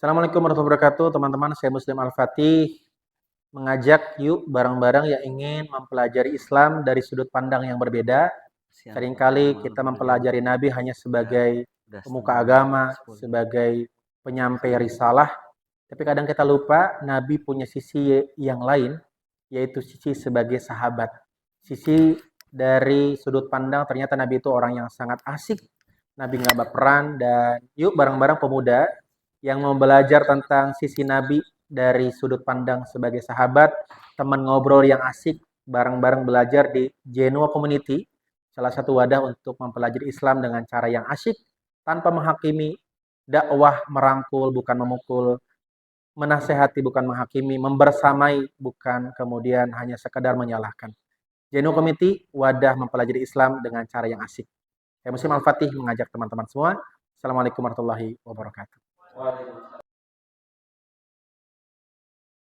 Assalamualaikum warahmatullahi wabarakatuh, teman-teman. Saya Muslim Al-Fatih mengajak yuk bareng-bareng yang ingin mempelajari Islam dari sudut pandang yang berbeda. Seringkali kita mempelajari Nabi hanya sebagai pemuka agama, sebagai penyampai risalah, tapi kadang kita lupa Nabi punya sisi yang lain, yaitu sisi sebagai sahabat. Sisi dari sudut pandang ternyata Nabi itu orang yang sangat asik, Nabi nggak baperan, dan yuk bareng-bareng pemuda yang mau belajar tentang sisi Nabi dari sudut pandang sebagai sahabat, teman ngobrol yang asik, bareng-bareng belajar di Genoa Community, salah satu wadah untuk mempelajari Islam dengan cara yang asyik, tanpa menghakimi, dakwah merangkul bukan memukul, menasehati bukan menghakimi, membersamai bukan kemudian hanya sekedar menyalahkan. Genoa Community, wadah mempelajari Islam dengan cara yang asyik. Saya Muslim Al-Fatih mengajak teman-teman semua. Assalamualaikum warahmatullahi wabarakatuh.